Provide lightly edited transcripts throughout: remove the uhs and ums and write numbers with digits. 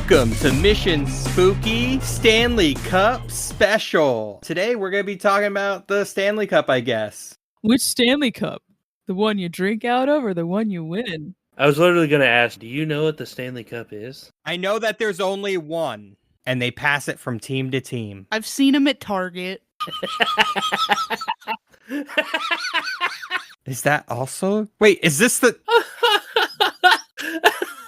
Welcome to Mission Spooky Stanley Cup Special. Today we're going to be talking about the Stanley Cup, I guess. Which Stanley Cup? The one you drink out of or the one you win? I was literally going to ask, do you know what the Stanley Cup is? I know that there's only one, and they pass it from team to team. I've seen them at Target. Is that also... Wait, is this the...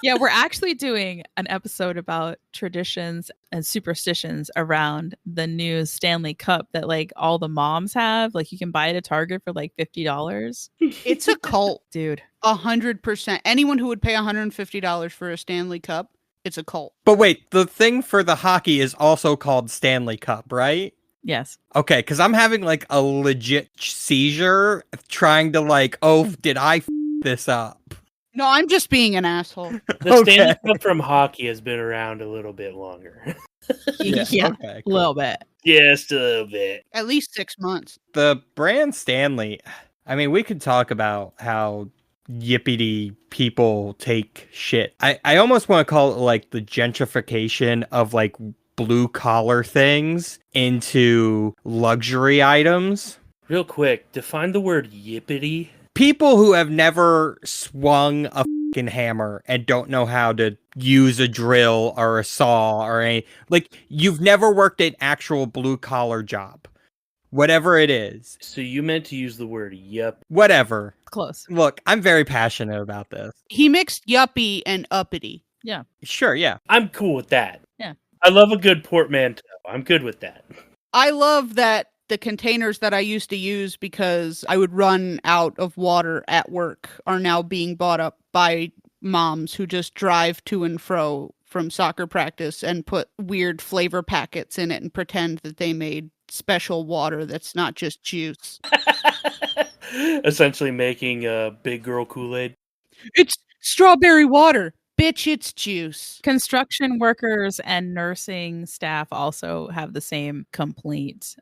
Yeah, we're actually doing an episode about traditions and superstitions around the new Stanley Cup that like all the moms have. Like you can buy it at Target for like $50. It's a cult. Dude. 100%. Anyone who would pay $150 for a Stanley Cup, it's a cult. But wait, the thing for the hockey is also called Stanley Cup, right? Yes. Okay, because I'm having like a legit seizure trying to like, did I this up? No, I'm just being an asshole. The Stanley Cup from hockey has been around a little bit longer. Yeah, okay, a little bit. Just a little bit. At least 6 months. The brand Stanley, I mean, we could talk about how yippity people take shit. I almost want to call it like the gentrification of like blue collar things into luxury items. Real quick, define the word yippity. People who have never swung a fucking hammer and don't know how to use a drill or a saw or any, like, you've never worked an actual blue collar job. Whatever it is. So you meant to use the word yup. Whatever. Close. Look, I'm very passionate about this. He mixed yuppie and uppity. Yeah. Sure, yeah. I'm cool with that. Yeah. I love a good portmanteau. I'm good with that. I love that the containers that I used to use because I would run out of water at work are now being bought up by moms who just drive to and fro from soccer practice and put weird flavor packets in it and pretend that they made special water that's not just juice. Essentially making a big girl Kool-Aid. It's strawberry water. Bitch, it's juice. Construction workers and nursing staff also have the same complaint.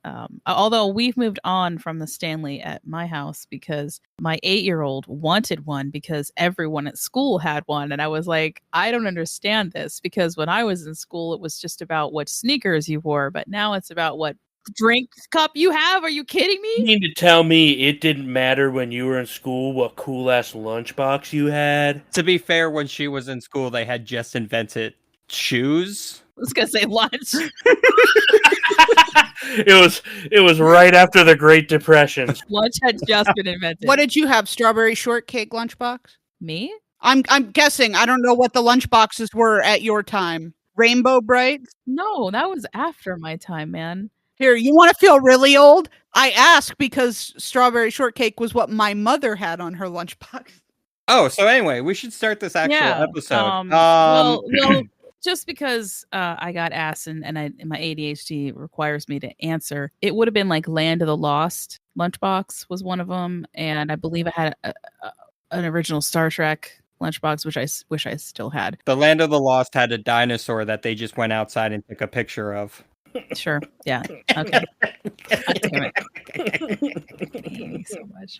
Although we've moved on from the Stanley at my house because my 8-year-old wanted one because everyone at school had one. And I was like, I don't understand this because when I was in school, it was just about what sneakers you wore. But now it's about what drink cup you have. Are you kidding me? You mean to tell me it didn't matter when you were in school what cool-ass lunchbox you had? To be fair, when she was in school, they had just invented shoes. I was going to say lunch. It was right after the Great Depression. Lunch had just been invented. What did you have? Strawberry shortcake lunchbox? Me? I'm guessing. I don't know what the lunchboxes were at your time. Rainbow Bright? No, that was after my time, man. Here, you want to feel really old? I ask because strawberry shortcake was what my mother had on her lunchbox. Oh, so anyway, we should start this actual episode. Well, just because I got asked and my ADHD requires me to answer, it would have been like Land of the Lost lunchbox was one of them, and I believe I had an original Star Trek lunchbox, which I wish I still had. The Land of the Lost had a dinosaur that they just went outside and took a picture of. Sure. Yeah. Okay. God damn it. I hate you so much.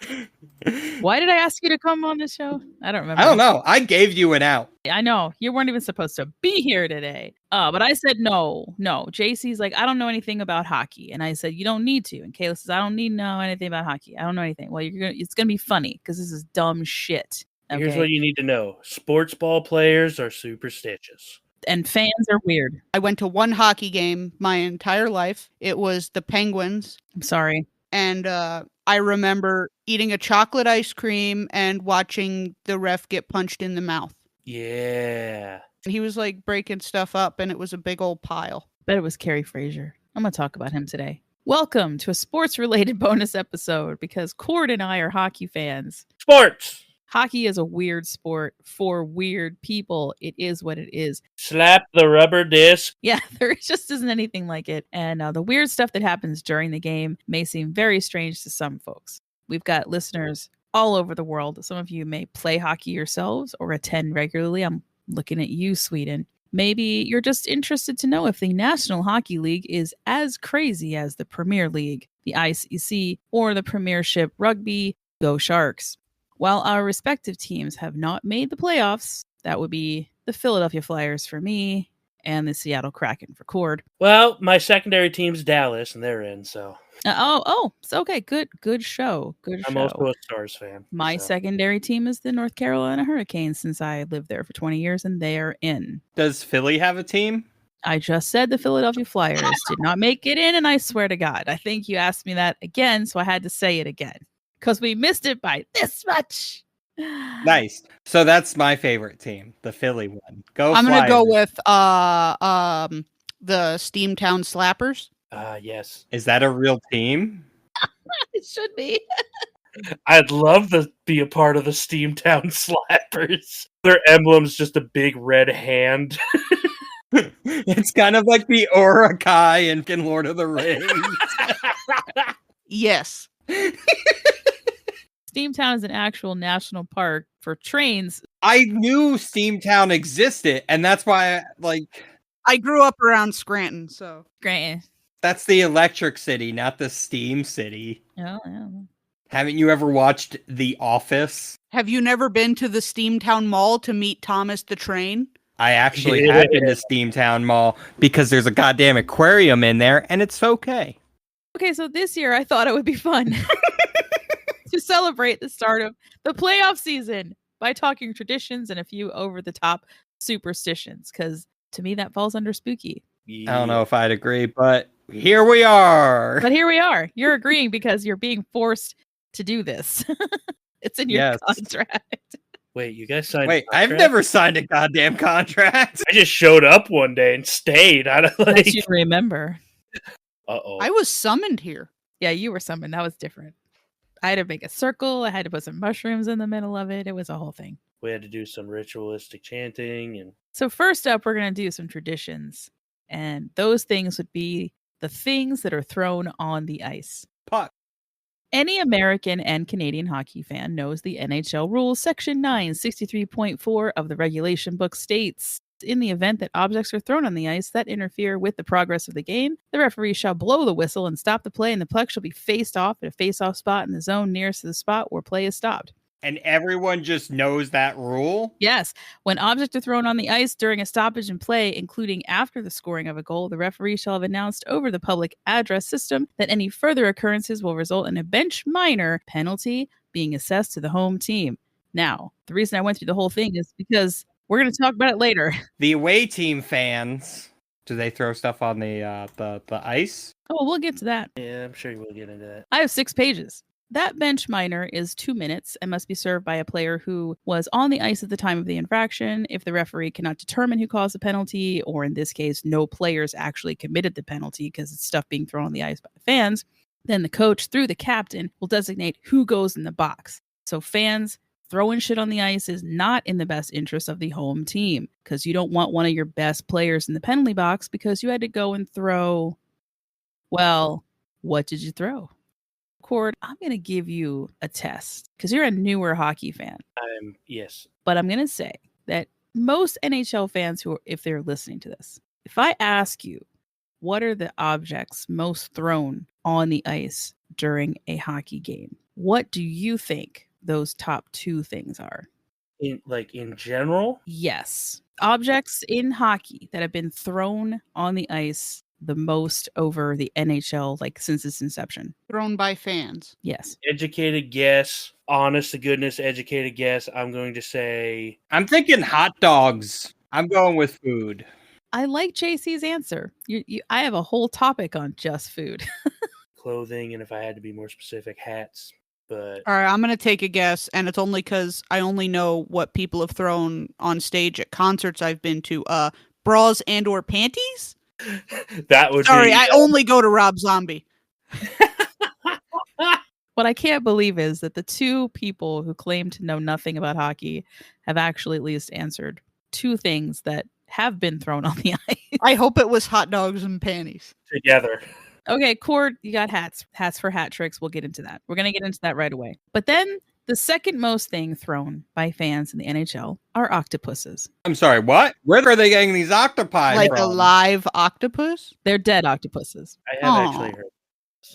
Why did I ask you to come on the show? I don't remember. I don't know. I gave you an out. I know. You weren't even supposed to be here today. But I said no. JC's like, I don't know anything about hockey. And I said, you don't need to. And Kayla says, I don't need to know anything about hockey. I don't know anything. Well, it's going to be funny because this is dumb shit. Okay? Here's what you need to know. Sports ball players are superstitious. And fans are weird. I went to one hockey game my entire life. It was the Penguins. I'm sorry. And I remember eating a chocolate ice cream and watching the ref get punched in the mouth. Yeah. He was like breaking stuff up and it was a big old pile. Bet it was Carrie Fraser. I'm going to talk about him today. Welcome to a sports-related bonus episode because Cord and I are hockey fans. Sports! Hockey is a weird sport for weird people. It is what it is. Slap the rubber disc. Yeah, there just isn't anything like it. And the weird stuff that happens during the game may seem very strange to some folks. We've got listeners all over the world. Some of you may play hockey yourselves or attend regularly. I'm looking at you, Sweden. Maybe you're just interested to know if the National Hockey League is as crazy as the Premier League, the ICC, or the Premiership Rugby. Go Sharks. While our respective teams have not made the playoffs, that would be the Philadelphia Flyers for me and the Seattle Kraken for Cord. Well, my secondary team's Dallas, and they're in, so So okay, good show. Good I'm show. also a Stars fan. My so. secondary team is the North Carolina Hurricanes since I lived there for 20 years, and they are in. Does Philly have a team? I just said the Philadelphia Flyers did not make it in, and I swear to God, I think you asked me that again, so I had to say it again because we missed it by this much. Nice. So that's my favorite team, the Philly one. I'm gonna go Flyers. with the Steamtown Slappers. Yes. Is that a real team? It should be. I'd love to be a part of the Steamtown Slappers. Their emblem's just a big red hand. It's kind of like the Orakai in Lord of the Rings. Yes. Steamtown is an actual national park for trains. I knew Steamtown existed, and that's why I grew up around Scranton, so Great. that's the Electric City, not the Steam City. Yeah. Haven't you ever watched The Office? have you never been to the Steamtown Mall to meet Thomas the Train? I actually have been to Steamtown Mall because there's a goddamn aquarium in there, and it's okay. Okay, so this year I thought it would be fun to celebrate the start of the playoff season by talking traditions and a few over-the-top superstitions, because to me that falls under spooky. I don't know if I'd agree, but here we are. But here we are. You're agreeing because you're being forced to do this. It's in your contract. Wait, you guys signed? Wait, I've never signed a goddamn contract. I just showed up one day and stayed. I don't like. Unless you remember. Uh-oh. I was summoned here. Yeah, you were summoned. That was different. I had to make a circle. I had to put some mushrooms in the middle of it. It was a whole thing. We had to do some ritualistic chanting and. So first up, we're going to do some traditions. And those things would be the things that are thrown on the ice. Puck. Any American and Canadian hockey fan knows the NHL rules. Section 963.4 of the regulation book states, in the event that objects are thrown on the ice that interfere with the progress of the game, the referee shall blow the whistle and stop the play, and the puck shall be faced off at a face-off spot in the zone nearest to the spot where play is stopped. And everyone just knows that rule? Yes. When objects are thrown on the ice during a stoppage in play, including after the scoring of a goal, the referee shall have announced over the public address system that any further occurrences will result in a bench minor penalty being assessed to the home team. Now, the reason I went through the whole thing is because we're going to talk about it later. The away team fans, do they throw stuff on the ice? Oh, we'll get to that. Yeah, I'm sure you will get into that. I have 6 pages. That bench minor is 2 minutes and must be served by a player who was on the ice at the time of the infraction. If the referee cannot determine who caused the penalty, or in this case, no players actually committed the penalty because it's stuff being thrown on the ice by the fans, then the coach, through the captain, will designate who goes in the box. So fans throwing shit on the ice is not in the best interest of the home team, because you don't want one of your best players in the penalty box because you had to go and throw, well, what did you throw? Cord, I'm going to give you a test because you're a newer hockey fan. Yes. But I'm going to say that most NHL fans who, if they're listening to this, if I ask you, what are the objects most thrown on the ice during a hockey game? What do you think those top 2 things are? In general? Yes. Objects in hockey that have been thrown on the ice the most over the NHL, since its inception. Thrown by fans. Yes. Educated guess. Honest to goodness, educated guess. I'm going to say. I'm thinking hot dogs. I'm going with food. I like JC's answer. I have a whole topic on just food. Clothing, and if I had to be more specific, hats. But All right, I'm going to take a guess, and it's only because I only know what people have thrown on stage at concerts I've been to. Bras and or panties? that would Sorry, be... I only go to Rob Zombie. What I can't believe is that the 2 people who claim to know nothing about hockey have actually at least answered 2 things that have been thrown on the ice. I hope it was hot dogs and panties. Together. Okay, Cord, you got hats. Hats for hat tricks. We'll get into that. We're going to get into that right away. But then the second most thing thrown by fans in the NHL are octopuses. I'm sorry, what? Where are they getting these octopi Like from? a live octopus? They're dead octopuses. I have Aw. actually heard.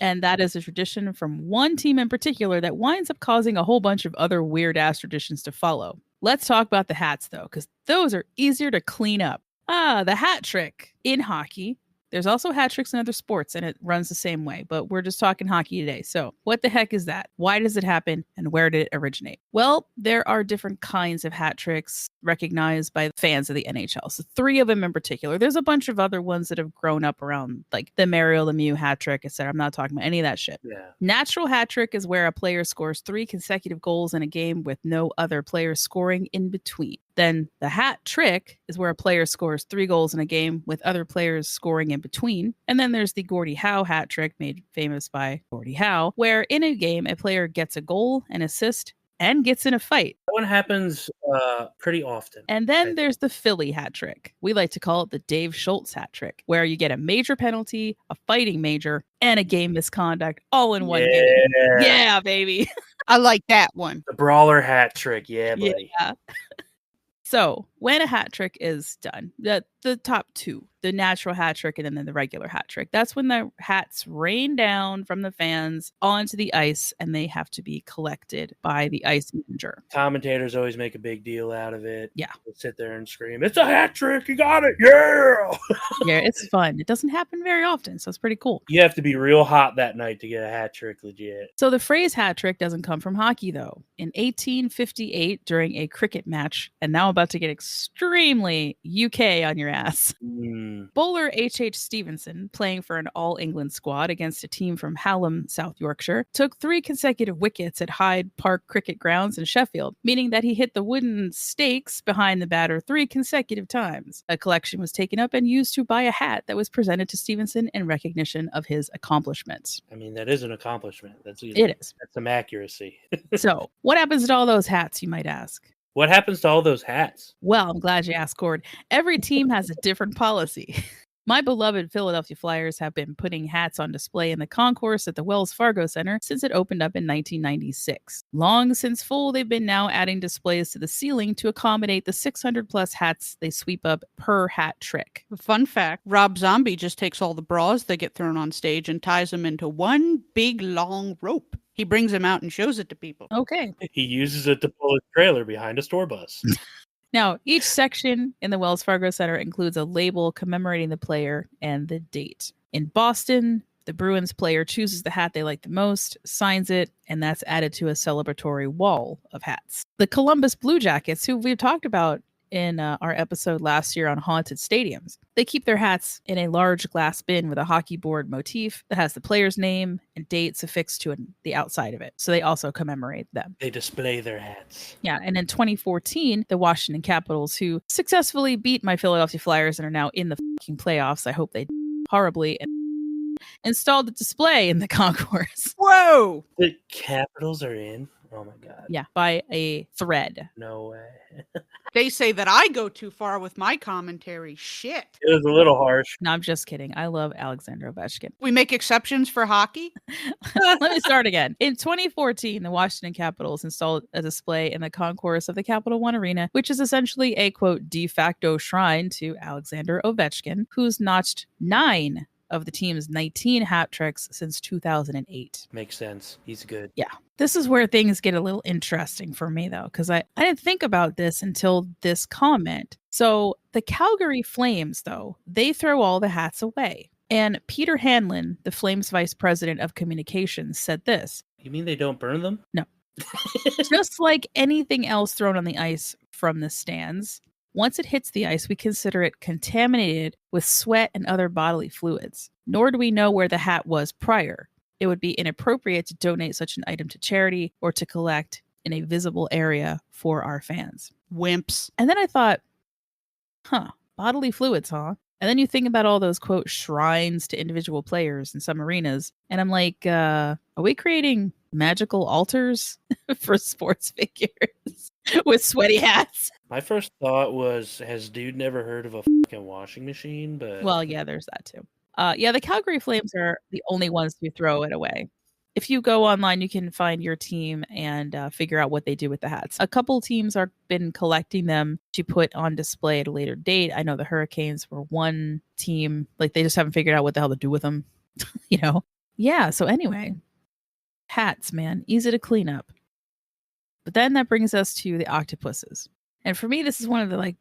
And that is a tradition from one team in particular that winds up causing a whole bunch of other weird ass traditions to follow. Let's talk about the hats though, because those are easier to clean up. The hat trick in hockey. There's also hat tricks in other sports, and it runs the same way, but we're just talking hockey today. So what the heck is that? Why does it happen? And where did it originate? Well, there are different kinds of hat tricks recognized by fans of the NHL. So 3 of them in particular. There's a bunch of other ones that have grown up around, like the Mario Lemieux hat trick, etc. I'm not talking about any of that shit. Yeah. Natural hat trick is where a player scores 3 consecutive goals in a game with no other player scoring in between. Then the hat trick is where a player scores 3 goals in a game with other players scoring in between. And then there's the Gordie Howe hat trick, made famous by Gordie Howe, where in a game a player gets a goal, an assist, and gets in a fight. That one happens pretty often. And then there's the Philly hat trick. We like to call it the Dave Schultz hat trick, where you get a major penalty, a fighting major, and a game misconduct all in one game. Yeah, baby. I like that one. The brawler hat trick. Yeah, buddy. Yeah. So when a hat trick is done, the top 2, the natural hat trick and then the regular hat trick, that's when the hats rain down from the fans onto the ice and they have to be collected by the ice manager. Commentators always make a big deal out of it. Yeah. They'll sit there and scream, "It's a hat trick! You got it! Yeah!" Yeah, it's fun. It doesn't happen very often, so it's pretty cool. You have to be real hot that night to get a hat trick legit. So the phrase hat trick doesn't come from hockey, though. In 1858, during a cricket match, and now I'm about to get extremely UK on your ass, bowler H.H. Stevenson, playing for an all-England squad against a team from Hallam, South Yorkshire, took 3 consecutive wickets at Hyde Park Cricket Grounds in Sheffield, meaning that he hit the wooden stakes behind the batter 3 consecutive times. A collection was taken up and used to buy a hat that was presented to Stevenson in recognition of his accomplishments. I mean, that is an accomplishment. It is. That's some accuracy. So, what happens to all those hats, you might ask? What happens to all those hats? Well, I'm glad you asked, Cord. Every team has a different policy. My beloved Philadelphia Flyers have been putting hats on display in the concourse at the Wells Fargo Center since it opened up in 1996. Long since full, they've been now adding displays to the ceiling to accommodate the 600 plus hats they sweep up per hat trick. Fun fact, Rob Zombie just takes all the bras that get thrown on stage and ties them into one big long rope. He brings them out and shows it to people. Okay. He uses it to pull his trailer behind a store bus. Now, each section in the Wells Fargo Center includes a label commemorating the player and the date. In Boston, the Bruins player chooses the hat they like the most, signs it, and that's added to a celebratory wall of hats. The Columbus Blue Jackets, who we've talked about in our episode last year on haunted stadiums, they keep their hats in a large glass bin with a hockey board motif that has the player's name and dates affixed to the outside of it. So they also commemorate them. They display their hats. Yeah, and in 2014, the Washington Capitals, who successfully beat my Philadelphia Flyers and are now in the fucking playoffs, I hope they horribly, installed a display in the concourse. Whoa! The Capitals are in? Oh my god. Yeah, by a thread. No way. They say that I go too far with my commentary. Shit. It was a little harsh. No, I'm just kidding. I love Alexander Ovechkin. We make exceptions for hockey? Let me start again. In 2014, the Washington Capitals installed a display in the concourse of the Capital One Arena, which is essentially a, quote, de facto shrine to Alexander Ovechkin, who's notched 9 of the team's 19 hat tricks since 2008. Makes sense. He's good. Yeah. This is where things get a little interesting for me, though, because I didn't think about this until this comment. So the Calgary Flames, though, they throw all the hats away. And Peter Hanlon, the Flames vice president of communications, said this. You mean they don't burn them? No. Just like anything else thrown on the ice from the stands, once it hits the ice, we consider it contaminated with sweat and other bodily fluids. Nor do we know where the hat was prior. It would be inappropriate to donate such an item to charity or to collect in a visible area for our fans. Wimps. And then I thought, bodily fluids, huh? And then you think about all those, quote, shrines to individual players in some arenas. And I'm like, are we creating magical altars for sports figures with sweaty hats? My first thought was, has dude never heard of a fucking washing machine? But Well, yeah, there's that too. Yeah, the Calgary Flames are the only ones who throw it away. If you go online, you can find your team and figure out what they do with the hats. A couple teams have been collecting them to put on display at a later date. I know the Hurricanes were one team. Like, they just haven't figured out what the hell to do with them, you know? Yeah, so anyway, hats, man, easy to clean up. But then that brings us to the octopuses. And for me, this is one of the, like,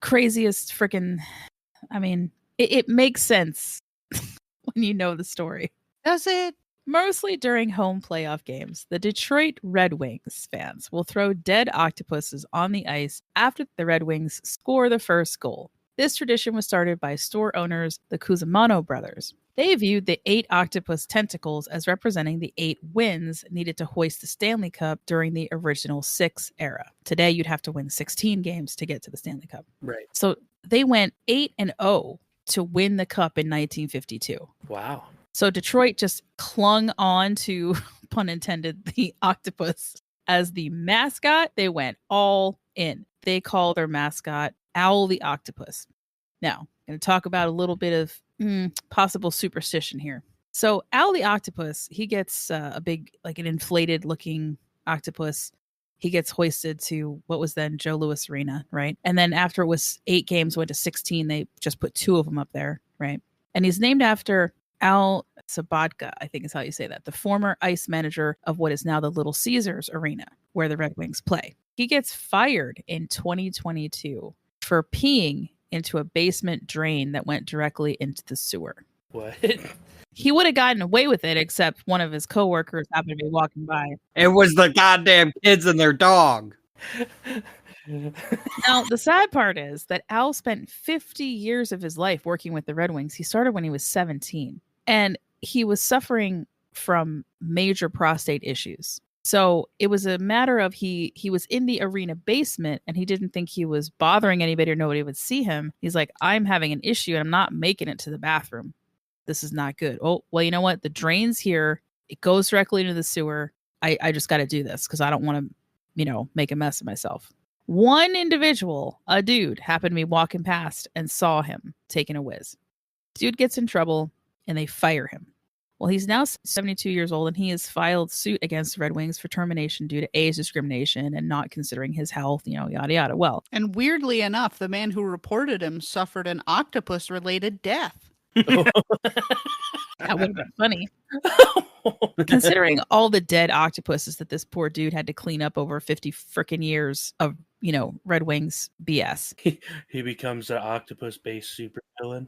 craziest freaking. I mean, it makes sense when you know the story. Does it? Mostly during home playoff games, the Detroit Red Wings fans will throw dead octopuses on the ice after the Red Wings score the first goal. This tradition was started by store owners, the Cusimano brothers. They viewed the 8 octopus tentacles as representing the 8 wins needed to hoist the Stanley Cup during the original 6 era. Today, you'd have to win 16 games to get to the Stanley Cup. Right. So they went 8-0 to win the cup in 1952. Wow. So Detroit just clung on to, pun intended, the octopus as the mascot. They went all in. They call their mascot Owl the Octopus. Now, I'm going to talk about a little bit of possible superstition here. So Owl the Octopus, he gets a big, like an inflated looking octopus. He gets hoisted to what was then Joe Louis Arena, right? And then after it was 8 games, went to 16, they just put 2 of them up there, right? And he's named after Al Sabatka, I think is how you say that, the former ice manager of what is now the Little Caesars Arena, where the Red Wings play. He gets fired in 2022 for peeing into a basement drain that went directly into the sewer. What? He would have gotten away with it, except one of his coworkers happened to be walking by. It was the goddamn kids and their dog. Now, the sad part is that Al spent 50 years of his life working with the Red Wings. He started when he was 17. And he was suffering from major prostate issues. So it was a matter of he was in the arena basement and he didn't think he was bothering anybody or nobody would see him. He's like, I'm having an issue and I'm not making it to the bathroom. This is not good. Oh, well, you know what? The drain's here. It goes directly into the sewer. I just got to do this because I don't want to, make a mess of myself. One individual, a dude, happened to be walking past and saw him taking a whiz. Dude gets in trouble and they fire him. Well, he's now 72 years old and he has filed suit against the Red Wings for termination due to age discrimination and not considering his health, yada, yada. Well, and weirdly enough, the man who reported him suffered an octopus-related death. That would have been funny. Considering all the dead octopuses that this poor dude had to clean up over 50 freaking years of, Red Wings BS. He becomes an octopus-based supervillain.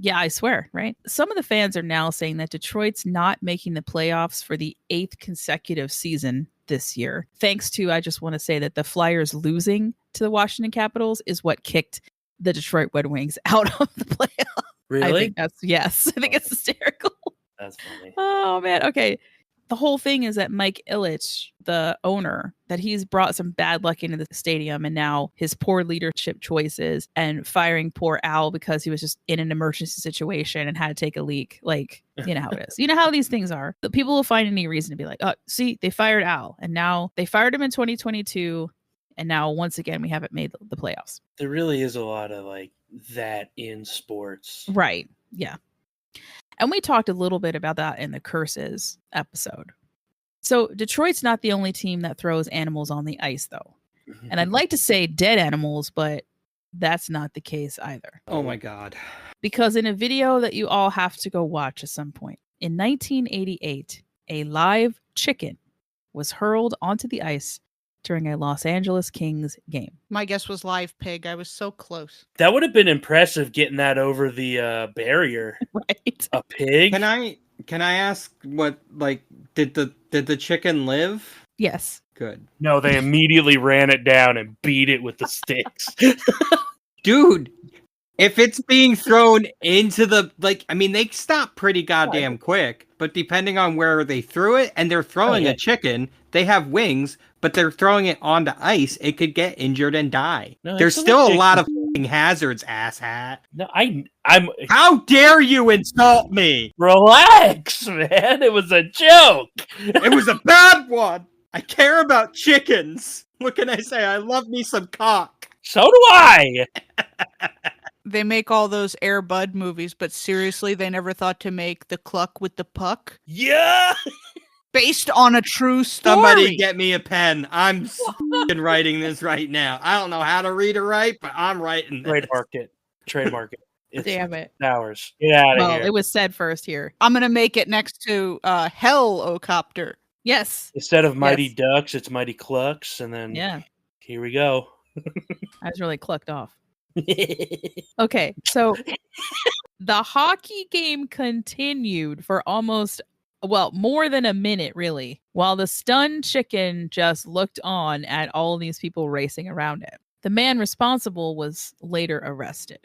Yeah, I swear, right? Some of the fans are now saying that Detroit's not making the playoffs for the 8th consecutive season this year. Thanks to, I just want to say that the Flyers losing to the Washington Capitals is what kicked the Detroit Red Wings out of the playoffs. Really? I think it's hysterical. That's funny. Oh, man. Okay. The whole thing is that Mike Ilitch, the owner, that he's brought some bad luck into the stadium, and now his poor leadership choices and firing poor Al because he was just in an emergency situation and had to take a leak. Like, you know how it is. You know how these things are. The people will find any reason to be like, oh, see, they fired Al, and now they fired him in 2022, and now once again we haven't made the playoffs. There really is a lot of that in sports. Right. Yeah. And we talked a little bit about that in the Curses episode. So Detroit's not the only team that throws animals on the ice, though. And I'd like to say dead animals, but that's not the case either. Oh my God. Because in a video that you all have to go watch at some point, in 1988, a live chicken was hurled onto the ice during a Los Angeles Kings game. My guess was live pig. I was so close. That would have been impressive getting that over the barrier. Right. A pig? Can I ask what, did the chicken live? Yes. Good. No, they immediately ran it down and beat it with the sticks. Dude, if it's being thrown into they stop pretty goddamn quick, but depending on where they threw it, and they're throwing a chicken, they have wings, but they're throwing it onto ice, it could get injured and die. No, there's still a lot of hazards, asshat. No, I'm. How dare you insult me? Relax, man. It was a joke. It was a bad one. I care about chickens. What can I say? I love me some cock. So do I. They make all those Air Bud movies, but seriously, they never thought to make The Cluck with the Puck. Yeah. Based on a true story. Somebody get me a pen. I'm writing this right now. I don't know how to read or write, but I'm writing this. Trademark it. It's Damn it. Ours. Get out of here. It was said first here. I'm going to make it next to Hell-O-Copter. Yes. Instead of Mighty Ducks, it's Mighty Clucks, and then here we go. I was really clucked off. Okay, so the hockey game continued for more than a minute, really, while the stunned chicken just looked on at all these people racing around it. The man responsible was later arrested.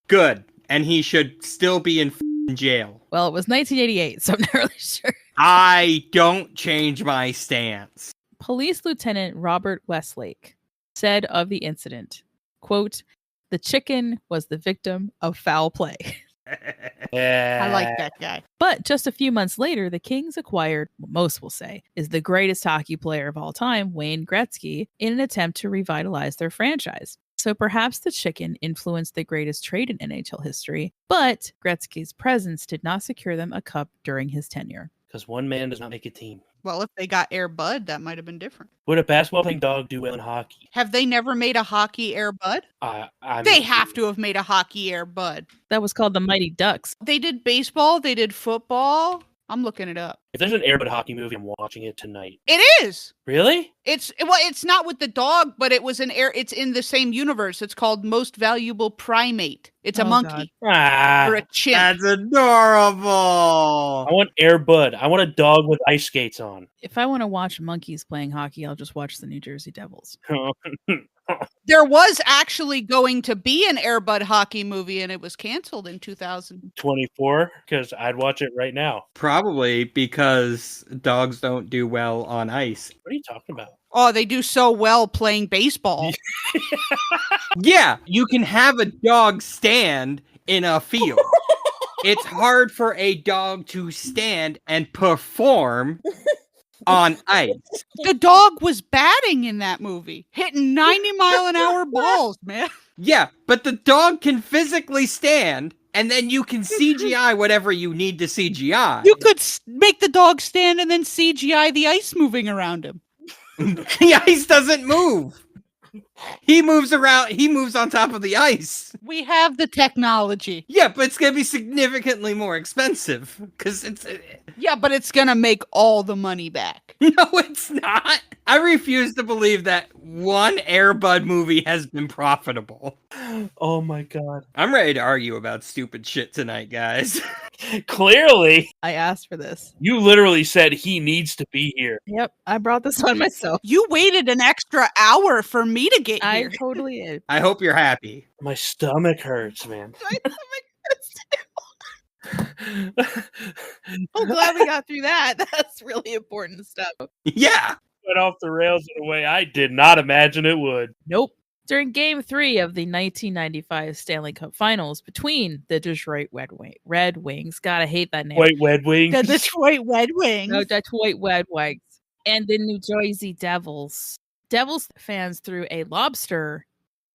Good. And he should still be in jail. Well, it was 1988, so I'm not really sure. I don't change my stance. Police Lieutenant Robert Westlake said of the incident, quote, "The chicken was the victim of foul play." I like that guy. But just a few months later, the Kings acquired what most will say is the greatest hockey player of all time, Wayne Gretzky, in an attempt to revitalize their franchise. So perhaps the chicken influenced the greatest trade in NHL history, but Gretzky's presence did not secure them a cup during his tenure. Because one man does not make a team. Well, if they got Air Bud, that might have been different. Would a basketball playing dog do well in hockey? Have they never made a hockey Air Bud? They have to have made a hockey Air Bud. That was called the Mighty Ducks. They did baseball. They did football. I'm looking it up. If there's an Air Bud hockey movie, I'm watching it tonight. It is. Really? It's not with the dog, but it's in the same universe. It's called Most Valuable Primate. It's a monkey or a chimp. That's adorable. I want Air Bud. I want a dog with ice skates on. If I want to watch monkeys playing hockey, I'll just watch the New Jersey Devils. There was actually going to be an Air Bud hockey movie, and it was canceled in 2024. Because I'd watch it right now. Probably because dogs don't do well on ice. What are you talking about? Oh, they do so well playing baseball. Yeah, you can have a dog stand in a field. It's hard for a dog to stand and perform on ice. The dog was batting in that movie, hitting 90-mile-an-hour balls, man. Yeah, but the dog can physically stand, and then you can CGI whatever you need to CGI. You could make the dog stand and then CGI the ice moving around him. The ice doesn't move. He moves around. He moves on top of the ice. We have the technology. Yeah, but it's going to be significantly more expensive because it's... Yeah, but it's going to make all the money back. No, it's not. I refuse to believe that one Air Bud movie has been profitable. Oh my god. I'm ready to argue about stupid shit tonight, guys. Clearly. I asked for this. You literally said he needs to be here. Yep, I brought this on myself. You waited an extra hour for me to get I here. totally did. I hope you're happy. My stomach hurts, man. I'm glad we got through that. That's really important stuff. Yeah. Went off the rails in a way I did not imagine it would. Nope. During Game 3 of the 1995 Stanley Cup Finals between the Detroit Red Wings, gotta hate that name. Wait, Red Wings? The Detroit Red Wings. No, Detroit Red Wings. And the New Jersey Devils. Devils fans threw a lobster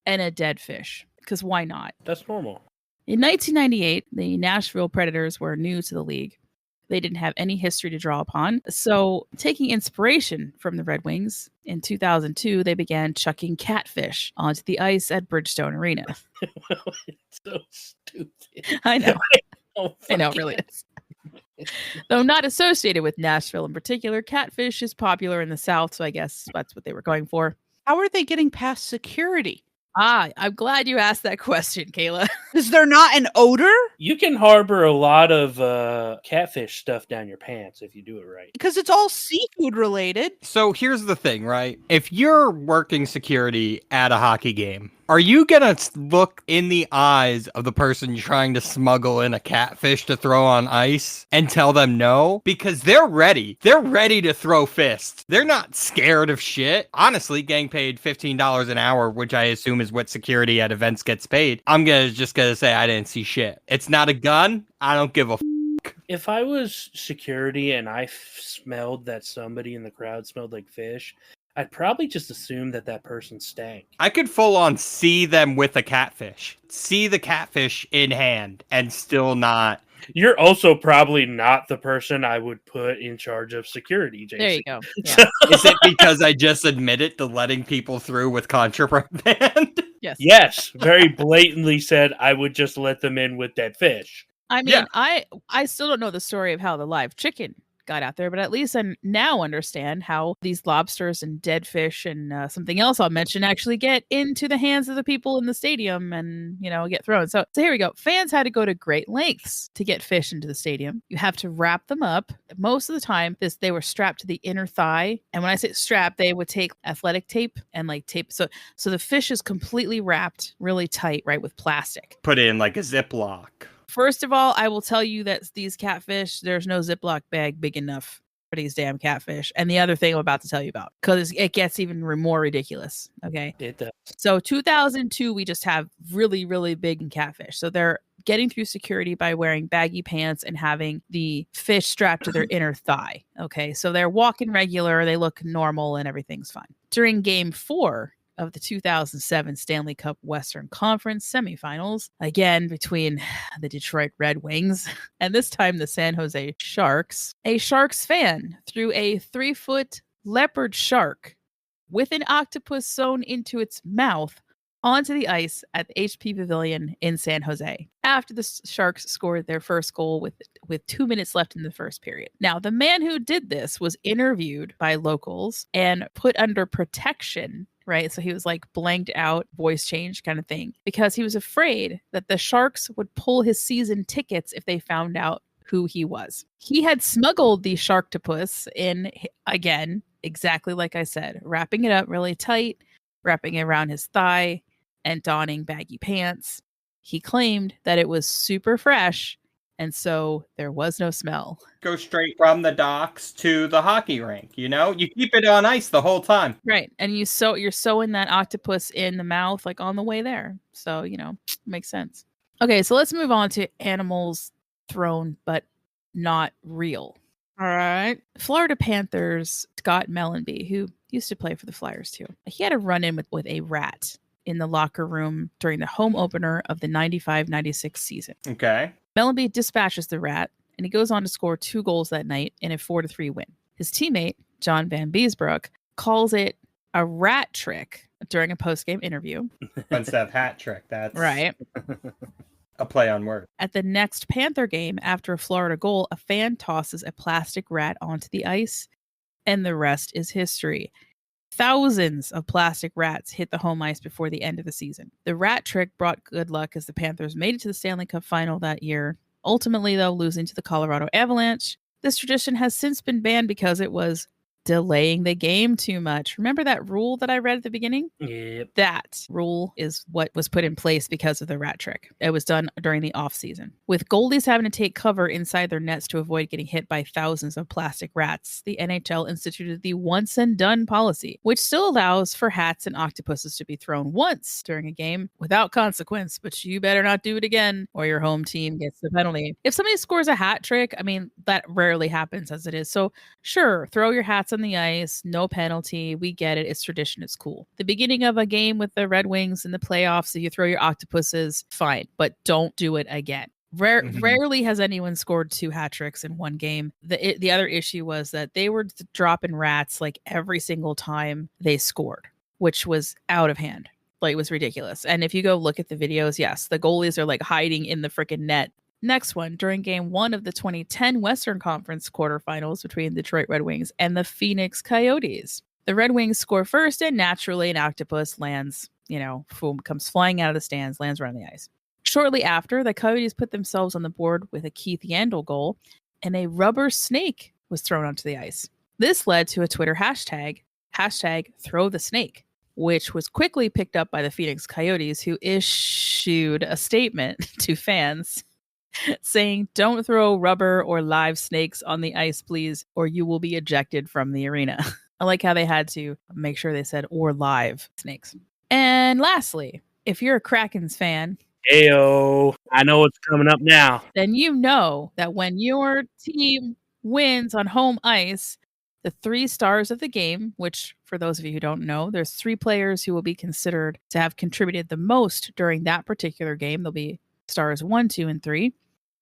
and a dead fish, because why not? That's normal. In 1998, the Nashville Predators were new to the league. They didn't have any history to draw upon. So, taking inspiration from the Red Wings, in 2002, they began chucking catfish onto the ice at Bridgestone Arena. It's so stupid. I know. Oh, I know, it really is. Though not associated with Nashville in particular, catfish is popular in the South, so I guess that's what they were going for. How are they getting past security? I'm glad you asked that question, Kayla. Is there not an odor? You can harbor a lot of catfish stuff down your pants if you do it right. Because it's all seafood related. So here's the thing, right? If you're working security at a hockey game, are you gonna look in the eyes of the person you're trying to smuggle in a catfish to throw on ice and tell them no? Because they're ready. They're ready to throw fists. They're not scared of shit. Honestly, getting paid $15 an hour, which I assume is what security at events gets paid, I'm just gonna say I didn't see shit. It's not a gun. I don't give a f***. If I was security and I smelled that somebody in the crowd smelled like fish, I'd probably just assume that person stank. I could full on see them with a catfish. See the catfish in hand and still not. You're also probably not the person I would put in charge of security, Jason. There you go. Yeah. Is it because I just admitted to letting people through with contraband? Yes. Yes, very blatantly said I would just let them in with dead fish. I mean, I still don't know the story of how the live chicken got out there, but at least I now understand how these lobsters and dead fish and something else I'll mention actually get into the hands of the people in the stadium and, get thrown. So here we go. Fans had to go to great lengths to get fish into the stadium. You have to wrap them up. Most of the time, they were strapped to the inner thigh. And when I say strap, they would take athletic tape and tape. So the fish is completely wrapped really tight, right, with plastic. Put in like a Ziploc. First of all, I will tell you that these catfish, there's no Ziploc bag big enough for these damn catfish. And the other thing I'm about to tell you about, because it gets even more ridiculous. Okay. It does. So 2002, we just have really, really big catfish. So they're getting through security by wearing baggy pants and having the fish strapped to their inner thigh. Okay. So they're walking regular. They look normal and everything's fine. During game 4 of the 2007 Stanley Cup Western Conference semifinals, again between the Detroit Red Wings and this time the San Jose Sharks. A Sharks fan threw a 3-foot leopard shark with an octopus sewn into its mouth onto the ice at the HP Pavilion in San Jose after the Sharks scored their first goal with 2 minutes left in the first period. Now, the man who did this was interviewed by locals and put under protection, right? So he was blanked out, voice change kind of thing, because he was afraid that the Sharks would pull his season tickets if they found out who he was. He had smuggled the Sharktopus in, again, exactly like I said, wrapping it up really tight, wrapping it around his thigh, and donning baggy pants. He claimed that it was super fresh, and so there was no smell. Go straight from the docks to the hockey rink, you keep it on ice the whole time. Right. And you're sewing that octopus in the mouth on the way there. So, makes sense. Okay, so let's move on to animals thrown but not real. All right. Florida Panthers Scott Mellenby, who used to play for the Flyers too, he had a run-in with a rat in the locker room during the home opener of the 95-96 season. Okay. Mellenby dispatches the rat, and he goes on to score 2 goals that night in a 4-3 win. His teammate, John Van Beesbrook, calls it a rat trick during a post-game interview. Instead of hat trick, that's right. A play on words. At the next Panther game, after a Florida goal, a fan tosses a plastic rat onto the ice, and the rest is history. Thousands of plastic rats hit the home ice before the end of the season. The rat trick brought good luck as the Panthers made it to the Stanley Cup final that year, ultimately, though, losing to the Colorado Avalanche. This tradition has since been banned because it was delaying the game too much. Remember that rule that I read at the beginning? Yep. That rule is what was put in place because of the rat trick. It was done during the off season. With goalies having to take cover inside their nets to avoid getting hit by thousands of plastic rats, the NHL instituted the once and done policy, which still allows for hats and octopuses to be thrown once during a game without consequence, but you better not do it again or your home team gets the penalty. If somebody scores a hat trick, that rarely happens as it is. So sure, throw your hats on the ice, no penalty. We get it. It's tradition. It's cool. The beginning of a game with the Red Wings in the playoffs, so you throw your octopuses, fine, but don't do it again. Rarely has anyone scored 2 hat tricks in one game. The other issue was that they were dropping rats every single time they scored, which was out of hand. It was ridiculous. And if you go look at the videos, yes, the goalies are hiding in the freaking net. Next one, during game 1 of the 2010 Western Conference quarterfinals between the Detroit Red Wings and the Phoenix Coyotes. The Red Wings score first, and naturally an octopus lands, comes flying out of the stands, lands right on the ice. Shortly after, the Coyotes put themselves on the board with a Keith Yandel goal, and a rubber snake was thrown onto the ice. This led to a Twitter hashtag #ThrowTheSnake, which was quickly picked up by the Phoenix Coyotes, who issued a statement to fans saying, "Don't throw rubber or live snakes on the ice, please, or you will be ejected from the arena." I like how they had to make sure they said, or live snakes. And lastly, if you're a Krakens fan, Ayo, I know what's coming up now. then you know that when your team wins on home ice, the 3 stars of the game, which for those of you who don't know, there's 3 players who will be considered to have contributed the most during that particular game. They'll be stars 1, 2, and 3.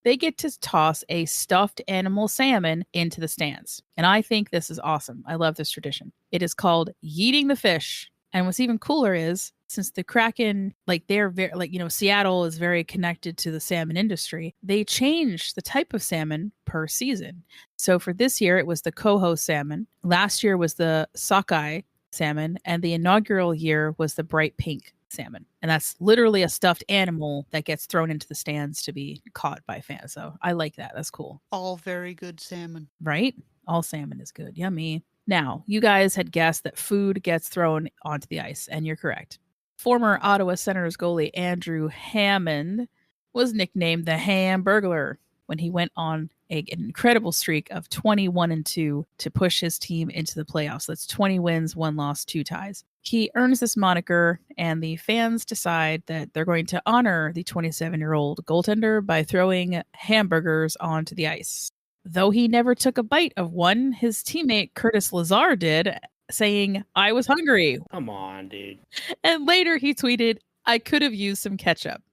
They get to toss a stuffed animal salmon into the stands. And I think this is awesome. I love this tradition. It is called yeeting the fish. And what's even cooler is since the Kraken, like they're very, like, Seattle is very connected to the salmon industry, they changed the type of salmon per season. So for this year, it was the coho salmon. Last year was the sockeye salmon. And the inaugural year was the bright pink salmon. And that's literally a stuffed animal that gets thrown into the stands to be caught by fans. So I like that. That's cool. All very good salmon. Right? All salmon is good. Yummy. Now, you guys had guessed that food gets thrown onto the ice, and you're correct. Former Ottawa Senators goalie Andrew Hammond was nicknamed the Hamburglar when he went on an incredible streak of 21-2 to push his team into the playoffs. That's 20 wins, 1 loss, 2 ties. He earns this moniker, and the fans decide that they're going to honor the 27-year-old goaltender by throwing hamburgers onto the ice. Though he never took a bite of one, his teammate Curtis Lazar did, saying, "I was hungry." Come on, dude. And later he tweeted, "I could have used some ketchup."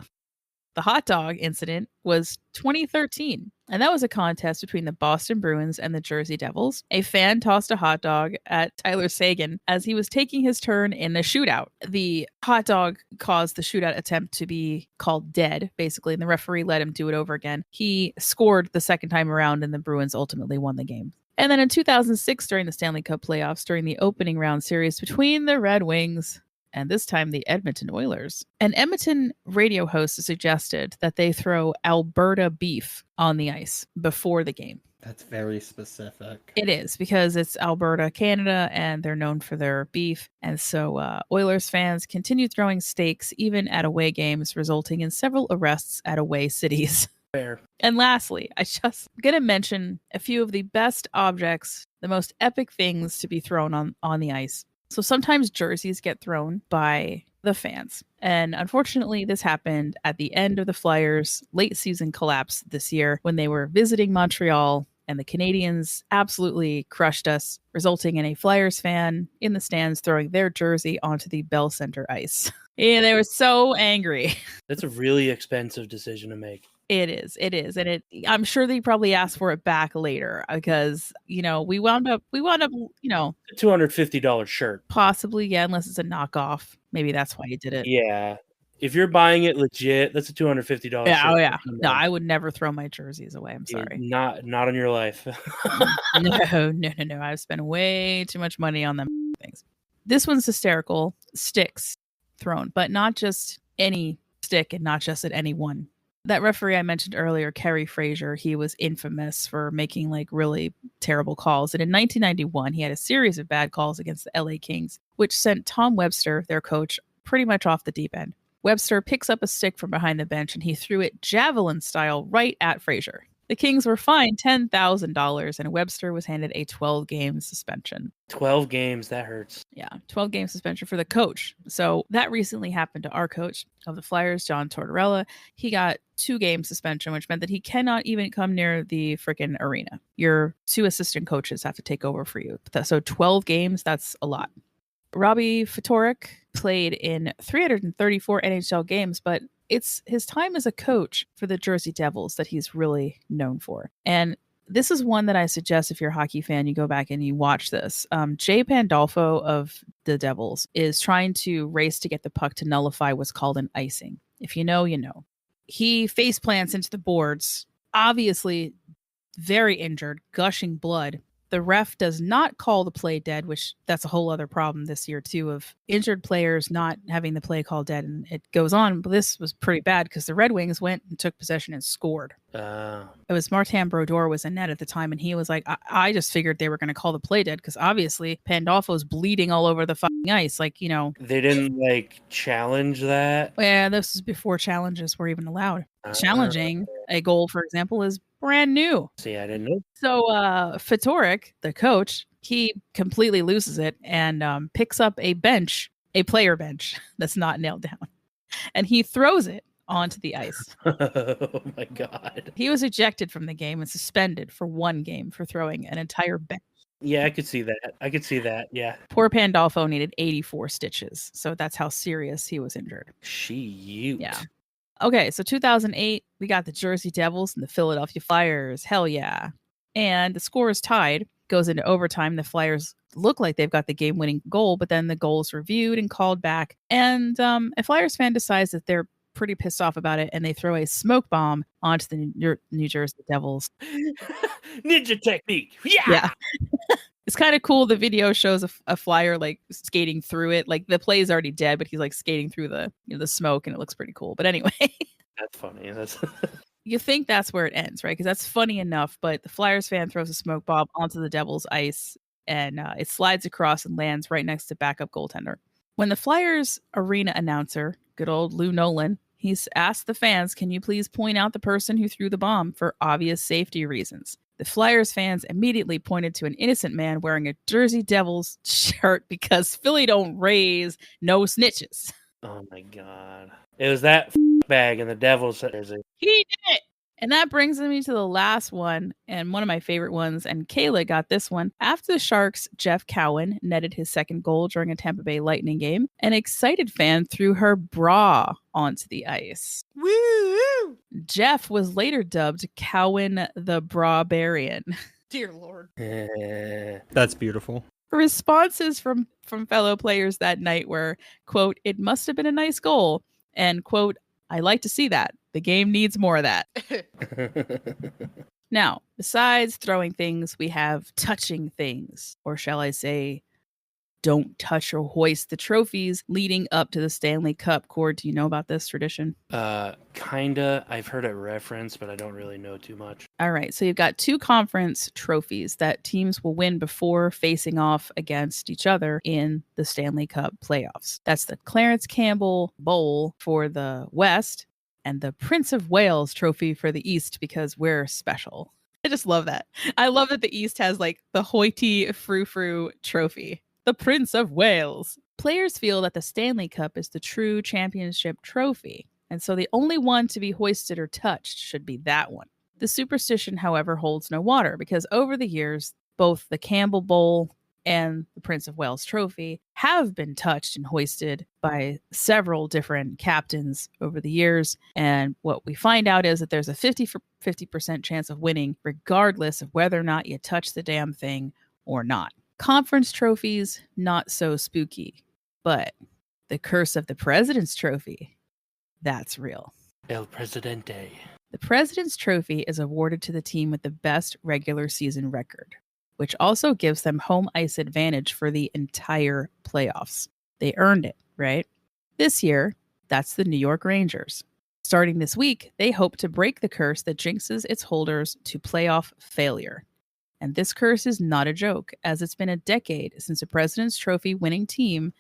The hot dog incident was 2013, and that was a contest between the Boston Bruins and the Jersey Devils. A fan tossed a hot dog at Tyler Seguin as he was taking his turn in a shootout. The hot dog caused the shootout attempt to be called dead, basically, and the referee let him do it over again. He scored the second time around, and the Bruins ultimately won the game. And then in 2006, during the Stanley Cup playoffs, during the opening round series between the Red Wings and this time the Edmonton Oilers, an Edmonton radio host suggested that they throw Alberta beef on the ice before the game. That's very specific. It is, because it's Alberta, Canada, and they're known for their beef. And so Oilers fans continue throwing steaks even at away games, resulting in several arrests at away cities. Fair. And lastly, I just going to mention a few of the best objects, the most epic things to be thrown on the ice. So sometimes jerseys get thrown by the fans. And unfortunately, this happened at the end of the Flyers' late season collapse this year when they were visiting Montreal, and the Canadiens absolutely crushed us, resulting in a Flyers fan in the stands throwing their jersey onto the Bell Center ice. Yeah, they were so angry. That's a really expensive decision to make. It is. And I'm sure they probably asked for it back later because, we wound up, A $250 shirt. possibly, yeah, unless it's a knockoff. Maybe that's why you did it. Yeah. If you're buying it legit, that's a $250 Yeah, shirt. oh yeah. No, I would never throw my jerseys away. I'm sorry. Not on your life. No. I've spent way too much money on them things. This one's hysterical. Sticks thrown, but not just any stick and not just at any one. That referee I mentioned earlier, Kerry Fraser, he was infamous for making really terrible calls. And in 1991, he had a series of bad calls against the LA Kings, which sent Tom Webster, their coach, pretty much off the deep end. Webster picks up a stick from behind the bench and he threw it javelin style right at Fraser. The Kings were fined $10,000 and Webster was handed a 12-game suspension. 12 games, that hurts. Yeah, 12-game suspension for the coach. So that recently happened to our coach of the Flyers, John Tortorella. He got 2-game suspension, which meant that he cannot even come near the freaking arena. Your 2 assistant coaches have to take over for you. So 12 games, that's a lot. Robbie Ftorek played in 334 NHL games, but it's his time as a coach for the Jersey Devils that he's really known for. And this is one that I suggest if you're a hockey fan, you go back and you watch this. Jay Pandolfo of the Devils is trying to race to get the puck to nullify what's called an icing. If you know, you know. He face plants into the boards, obviously very injured, gushing blood. The ref does not call the play dead, which that's a whole other problem this year too, of injured players not having the play called dead. And it goes on, but this was pretty bad because the Red Wings went and took possession and scored. It was Martin Brodeur was in net at the time, and he was like, I just figured they were going to call the play dead because obviously Pandolfo's bleeding all over the fucking ice. They didn't challenge that. Yeah, this is before challenges were even allowed. Challenging a goal, for example, is brand new. See, I didn't know. So Ftorek, the coach, he completely loses it and picks up a player bench that's not nailed down, and he throws it onto the ice. Oh my God. He was ejected from the game and suspended for 1 game for throwing an entire bench. Yeah, I could see that. Yeah. Poor Pandolfo needed 84 stitches. So that's how serious he was injured. Shoot. Yeah. Okay, so 2008, we got the Jersey Devils and the Philadelphia Flyers. Hell yeah. And the score is tied. Goes into overtime. The Flyers look like they've got the game-winning goal, but then the goal is reviewed and called back. And a Flyers fan decides that they're pretty pissed off about it, and they throw a smoke bomb onto the New Jersey Devils. Ninja technique. Yeah. It's kind of cool. The video shows a Flyer like skating through it. Like the play is already dead, but he's like skating through the the smoke, and it looks pretty cool. But anyway, That's funny. you think that's where it ends, right? Because that's funny enough. But the Flyers fan throws a smoke bomb onto the Devils' ice, and it slides across and lands right next to backup goaltender. When the Flyers arena announcer, good old Lou Nolan, he's asked the fans, "Can you please point out the person who threw the bomb for obvious safety reasons?" The Flyers fans immediately pointed to an innocent man wearing a Jersey Devils shirt because Philly don't raise no snitches. Oh my god. It was that bag in the Devils jersey. He did it! And that brings me to the last one, and one of my favorite ones, and Kayla got this one. After the Sharks, Jeff Cowan netted his second goal during a Tampa Bay Lightning game. An excited fan threw her bra onto the ice. Woo! Jeff was later dubbed Cowan the Bra-barian. Dear Lord. That's beautiful. Responses from fellow players that night were, quote, "It must have been a nice goal," and, quote, "I like to see that. The game needs more of that." Now, besides throwing things, we have touching things, or shall I say, don't touch or hoist the trophies leading up to the Stanley Cup. Cord, do you know about this tradition? Kinda. I've heard it referenced, but I don't really know too much. All right, so you've got 2 conference trophies that teams will win before facing off against each other in the Stanley Cup playoffs. That's the Clarence Campbell Bowl for the West and the Prince of Wales Trophy for the East, because we're special. I just love that. I love that the East has like the hoity frou-frou trophy, the Prince of Wales. Players feel that the Stanley Cup is the true championship trophy, and so the only one to be hoisted or touched should be that one. The superstition, however, holds no water, because over the years, both the Campbell Bowl and the Prince of Wales Trophy have been touched and hoisted by several different captains over the years. And what we find out is that there's a 50% chance of winning, regardless of whether or not you touch the damn thing or not. Conference trophies, not so spooky. But the curse of the President's Trophy, that's real. El Presidente. The President's Trophy is awarded to the team with the best regular season record, which also gives them home ice advantage for the entire playoffs. They earned it, right? This year, that's the New York Rangers. Starting this week, they hope to break the curse that jinxes its holders to playoff failure. And this curse is not a joke, as it's been a decade since a President's Trophy winning team,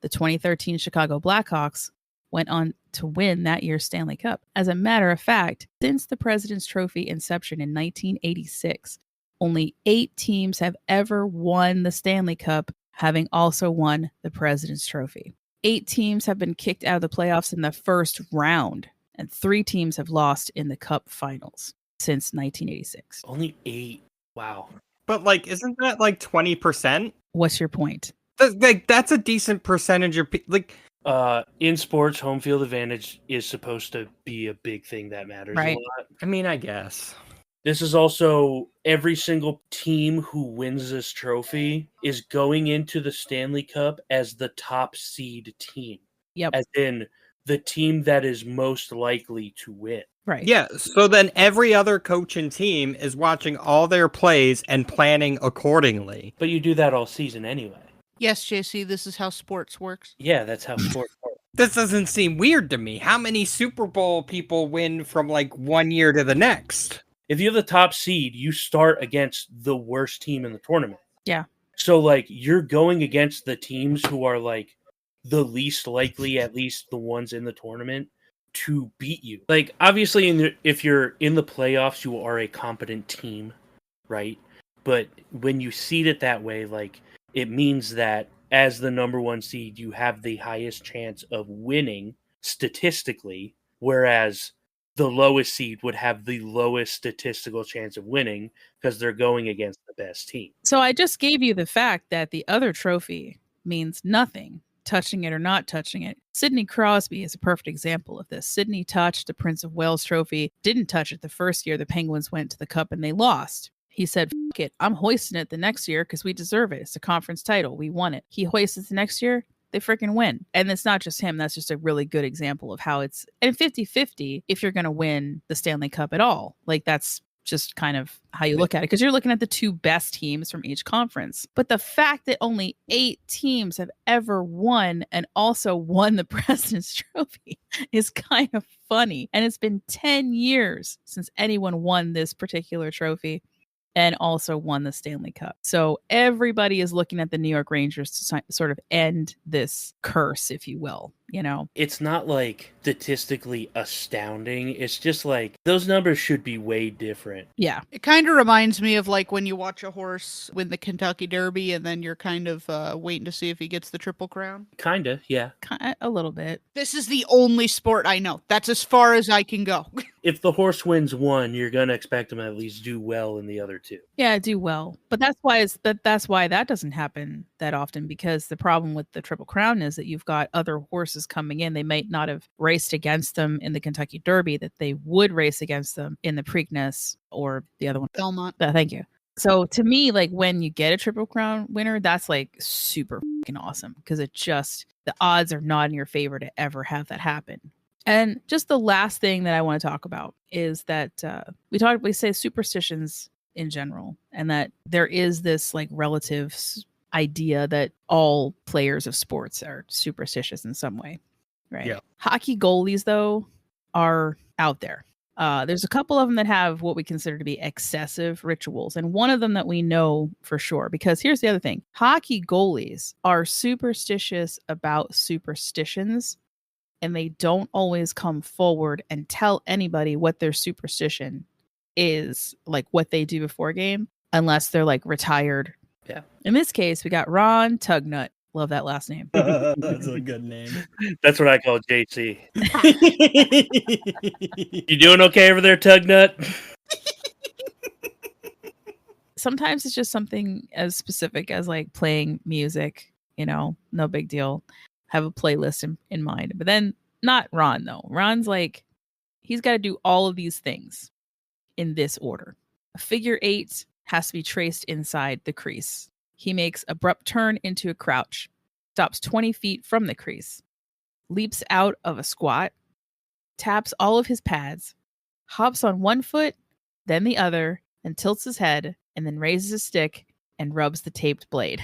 the 2013 Chicago Blackhawks, went on to win that year's Stanley Cup. As a matter of fact, since the President's Trophy inception in 1986, only 8 teams have ever won the Stanley Cup, having also won the President's Trophy. 8 teams have been kicked out of the playoffs in the first round, and 3 teams have lost in the Cup finals since 1986. Only 8. Wow. But like, isn't that like 20%? What's your point? That's a decent percentage of like. In sports, home field advantage is supposed to be a big thing that matters Right. a lot. I mean, I guess. This is also every single team who wins this trophy is going into the Stanley Cup as the top seed team. Yep. As in the team that is most likely to win. Right. Yeah, so then every other coach and team is watching all their plays and planning accordingly. But you do that all season anyway. Yes, JC, this is how sports works. Yeah, that's how sports works. This doesn't seem weird to me. How many Super Bowl people win from like one year to the next? If you're the top seed, you start against the worst team in the tournament. Yeah. So, like, you're going against the teams who are, like, the least likely, at least the ones in the tournament, to beat you. Like, obviously, if you're in the playoffs, you are a competent team, right? But when you seed it that way, like, it means that as the number 1 seed, you have the highest chance of winning statistically, whereas the lowest seed would have the lowest statistical chance of winning because they're going against the best team. So I just gave you the fact that the other trophy means nothing, touching it or not touching it. Sidney Crosby is a perfect example of this. Sidney touched the Prince of Wales Trophy, didn't touch it the first year the Penguins went to the Cup and they lost. He said, "Fuck it, I'm hoisting it the next year because we deserve it. It's a conference title. We won it." He hoists it the next year. They freaking win. And it's not just him. That's just a really good example of how it's, and 50-50 if you're going to win the Stanley Cup at all. Like, that's just kind of how you look at it, because you're looking at the two best teams from each conference. But the fact that only 8 teams have ever won and also won the President's Trophy is kind of funny. And it's been 10 years since anyone won this particular trophy and also won the Stanley Cup. So everybody is looking at the New York Rangers to sort of end this curse, if you will, you know? It's not like statistically astounding. It's just like those numbers should be way different. Yeah. It kind of reminds me of like when you watch a horse win the Kentucky Derby and then you're kind of waiting to see if he gets the Triple Crown. Kinda, yeah. A little bit. This is the only sport I know. That's as far as I can go. If the horse wins one, you're gonna expect him to at least do well in the other two. Yeah, do well. But that's why that's why that doesn't happen that often, because the problem with the Triple Crown is that you've got other horses coming in. They might not have raced against them in the Kentucky Derby, that they would race against them in the Preakness or the other one. Belmont. Thank you. So to me, like, when you get a Triple Crown winner, that's like super fucking awesome, because it just, the odds are not in your favor to ever have that happen. And just the last thing that I want to talk about is that we say superstitions in general, and that there is this like relative idea that all players of sports are superstitious in some way, right? Yeah. Hockey goalies, though, are out there. There's a couple of them that have what we consider to be excessive rituals. And one of them that we know for sure, because here's the other thing. Hockey goalies are superstitious about superstitions, and they don't always come forward and tell anybody what their superstition is, like what they do before a game, unless they're like retired. Yeah. In this case, we got Ron Tugnut. Love that last name. That's a good name. That's what I call JC. You doing okay over there, Tugnut? Sometimes it's just something as specific as like playing music, you know, no big deal. Have a playlist in mind. But then not Ron, though. Ron's like, he's got to do all of these things in this order. A figure 8 has to be traced inside the crease. He makes abrupt turn into a crouch, stops 20 feet from the crease, leaps out of a squat, taps all of his pads, hops on one foot, then the other, and tilts his head, and then raises his stick and rubs the taped blade.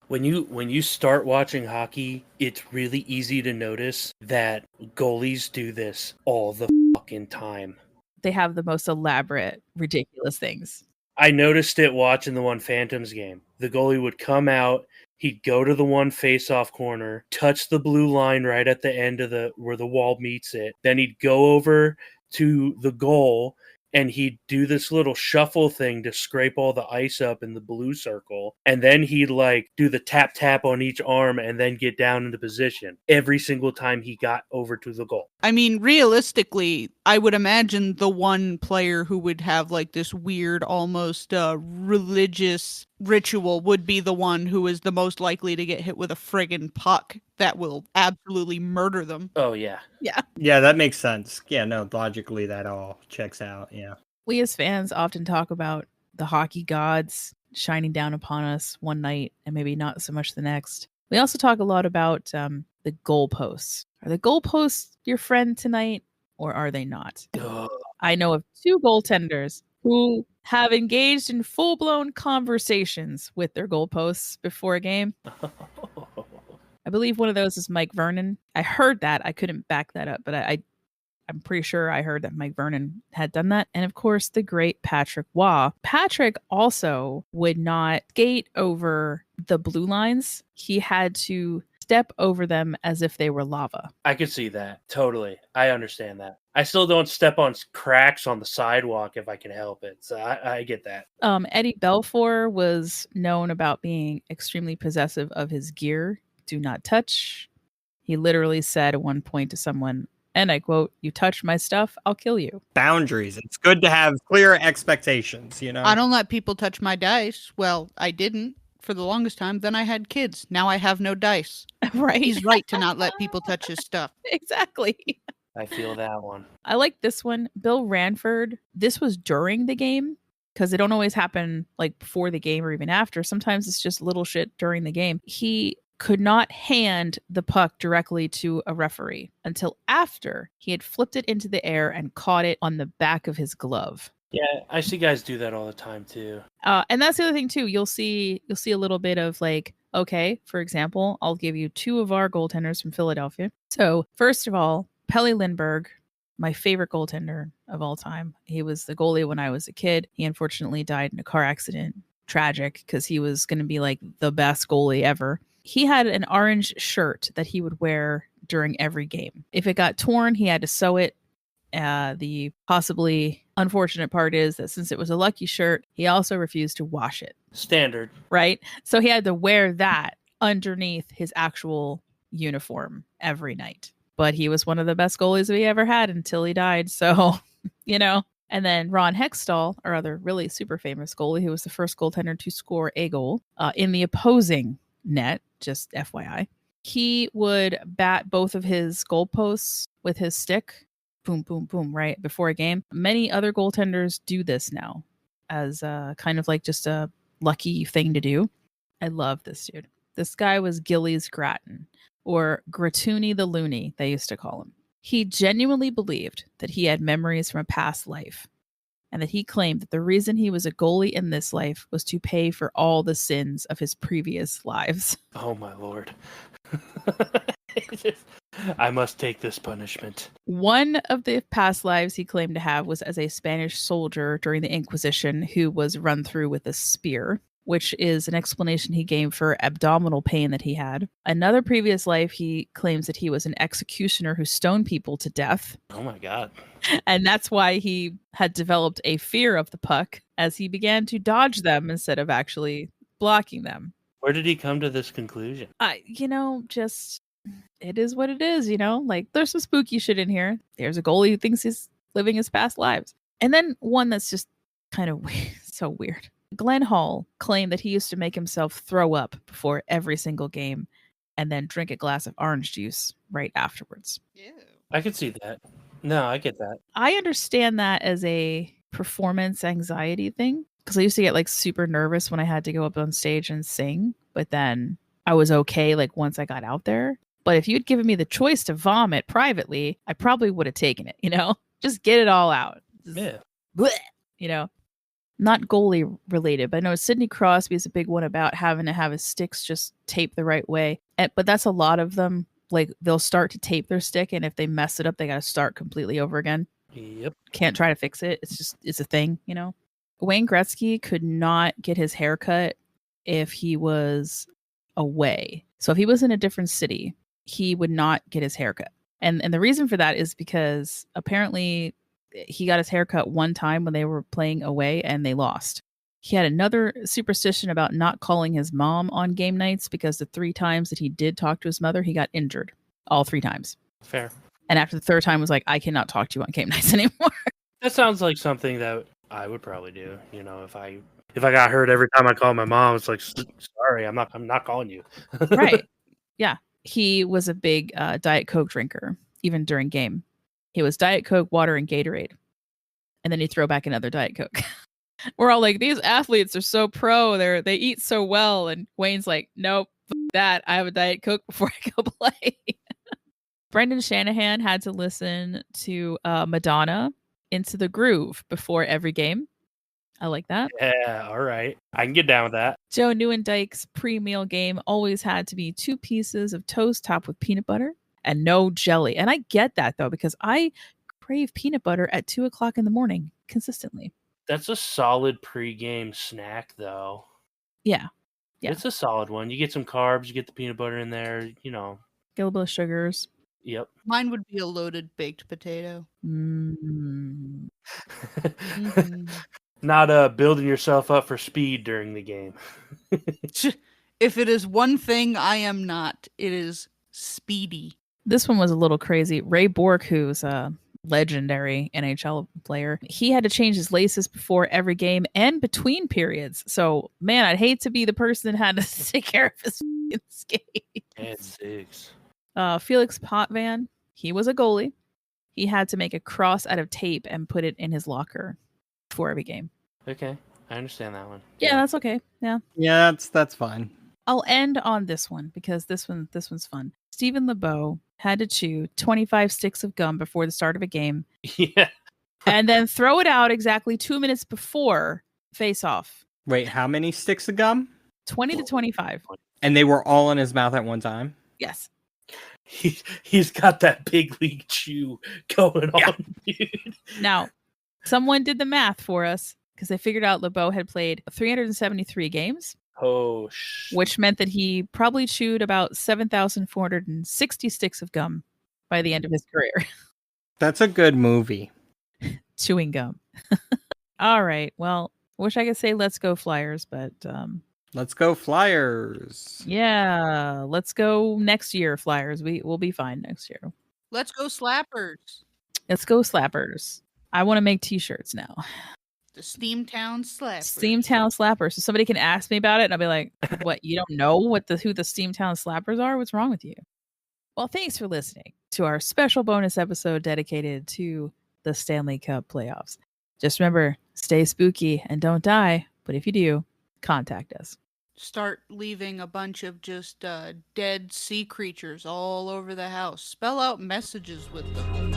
When you start watching hockey, it's really easy to notice that goalies do this all the fucking time. They have the most elaborate, ridiculous things. I noticed it watching the one Phantoms game. The goalie would come out, he'd go to the one face-off corner, touch the blue line right at the end of where the wall meets it. Then he'd go over to the goal, and he'd do this little shuffle thing to scrape all the ice up in the blue circle. And then he'd like do the tap on each arm and then get down into position every single time he got over to the goal. I mean, realistically, I would imagine the one player who would have like this weird, almost religious ritual would be the one who is the most likely to get hit with a friggin' puck that will absolutely murder them. Oh, yeah. Yeah. Yeah, that makes sense. Yeah, no, logically that all checks out. Yeah. We as fans often talk about the hockey gods shining down upon us one night and maybe not so much the next. We also talk a lot about the goalposts. Are the goalposts your friend tonight, or are they not? Ugh. I know of 2 goaltenders who have engaged in full-blown conversations with their goalposts before a game. I believe one of those is Mike Vernon. I heard that. I couldn't back that up, but I'm pretty sure I heard that Mike Vernon had done that. And of course, the great Patrick Waugh. Patrick also would not skate over the blue lines. He had to step over them as if they were lava. I could see that. Totally. I understand that. I still don't step on cracks on the sidewalk if I can help it. So I get that. Eddie Belfour was known about being extremely possessive of his gear. Do not touch. He literally said at one point to someone, and I quote, "You touch my stuff, I'll kill you." Boundaries. It's good to have clear expectations, you know? I don't let people touch my dice. Well, I didn't for the longest time. Then I had kids. Now I have no dice. Right. He's right to not let people touch his stuff. Exactly. I feel that one. I like this one. Bill Ranford. This was during the game. because they don't always happen like before the game or even after. Sometimes it's just little shit during the game. He could not hand the puck directly to a referee until after he had flipped it into the air and caught it on the back of his glove. Yeah, I see guys do that all the time too. And that's the other thing too. You'll see a little bit of like, okay, for example, I'll give you two of our goaltenders from Philadelphia. So first of all, Pelle Lindbergh, my favorite goaltender of all time. He was the goalie when I was a kid. He unfortunately died in a car accident. Tragic, because he was going to be like the best goalie ever. He had an orange shirt that he would wear during every game. If it got torn, he had to sew it. The possibly unfortunate part is that since it was a lucky shirt, he also refused to wash it. Standard. Right? So he had to wear that underneath his actual uniform every night. But he was one of the best goalies we ever had until he died. So, you know. And then Ron Hextall, our other really super famous goalie, who was the first goaltender to score a goal in the opposing net, just FYI. He would bat both of his goalposts with his stick. Boom, boom, boom, right before a game. Many other goaltenders do this now as kind of like just a lucky thing to do. I love this dude. This guy was Gillies Grattan, or Gratoony the Loony, they used to call him. He genuinely believed that he had memories from a past life, and that he claimed that the reason he was a goalie in this life was to pay for all the sins of his previous lives. Oh my lord. I must take this punishment. One of the past lives he claimed to have was as a Spanish soldier during the Inquisition who was run through with a spear, which is an explanation he gave for abdominal pain that he had. Another previous life, he claims that he was an executioner who stoned people to death. Oh my god. And that's why he had developed a fear of the puck as he began to dodge them instead of actually blocking them. Where did he come to this conclusion? Just it is what it is, like there's some spooky shit in here. There's a goalie who thinks he's living his past lives. And then one that's just kind of so weird. Glenn Hall claimed that he used to make himself throw up before every single game and then drink a glass of orange juice right afterwards. Ew. I could see that. No, I get that. I understand that as a performance anxiety thing because I used to get like super nervous when I had to go up on stage and sing, but then I was okay like once I got out there. But if you'd given me the choice to vomit privately, I probably would have taken it, Just get it all out. Yeah. Bleh, Not goalie related, but I know Sidney Crosby is a big one about having to have his sticks just taped the right way. But that's a lot of them. Like they'll start to tape their stick, and if they mess it up, they got to start completely over again. Yep. Can't try to fix it. It's a thing, Wayne Gretzky could not get his hair cut if he was away. So if he was in a different city, he would not get his hair cut. And the reason for that is because apparently he got his hair cut one time when they were playing away and they lost. He had another superstition about not calling his mom on game nights because the 3 times that he did talk to his mother, he got injured. All 3 times. Fair. And after the 3rd time was like, I cannot talk to you on game nights anymore. That sounds like something that I would probably do. If I got hurt every time I call my mom, it's like, sorry, I'm not calling you. Right. Yeah. He was a big Diet Coke drinker, even during game. He was Diet Coke, water, and Gatorade. And then he'd throw back another Diet Coke. We're all like, these athletes are so pro. They eat so well. And Wayne's like, nope, that. I have a Diet Coke before I go play. Brendan Shanahan had to listen to Madonna Into the Groove before every game. I like that. Yeah, all right. I can get down with that. Joe Nieuwendyke's pre-meal game always had to be 2 pieces of toast topped with peanut butter and no jelly. And I get that, though, because I crave peanut butter at 2 o'clock in the morning consistently. That's a solid pre-game snack, though. Yeah. It's a solid one. You get some carbs, you get the peanut butter in there, Get a little bit of sugars. Yep. Mine would be a loaded baked potato. Mm. Not building yourself up for speed during the game. If it is one thing I am not, it is speedy. This one was a little crazy. Ray Bourque, who's a legendary NHL player, he had to change his laces before every game and between periods. So, man, I'd hate to be the person that had to take care of his skate. And 6. Felix Potvin, he was a goalie. He had to make a cross out of tape and put it in his locker before every game. Okay, I understand that one. Yeah, that's okay. Yeah. Yeah, that's fine. I'll end on this one because this one's fun. Stephen LeBeau had to chew 25 sticks of gum before the start of a game Yeah. and then throw it out exactly 2 minutes before face off. Wait, how many sticks of gum? 20 to 25. And they were all in his mouth at one time? Yes. He's got that big league chew going on, dude. Now, someone did the math for us because they figured out LeBeau had played 373 games, Oh, which meant that he probably chewed about 7,460 sticks of gum by the end of his career. That's a good movie. Chewing gum. All right. Well, wish I could say let's go Flyers, but Let's go Flyers. yeah, let's go next year, Flyers. We'll be fine next year. Let's go Slappers. Let's go Slappers. I want to make t-shirts now. The Steamtown Slappers. Steamtown Slappers. So somebody can ask me about it and I'll be like, what, you don't know who the Steamtown Slappers are? What's wrong with you? Well, thanks for listening to our special bonus episode dedicated to the Stanley Cup playoffs. Just remember, stay spooky and don't die. But if you do, contact us. Start leaving a bunch of just dead sea creatures all over the house. Spell out messages with them.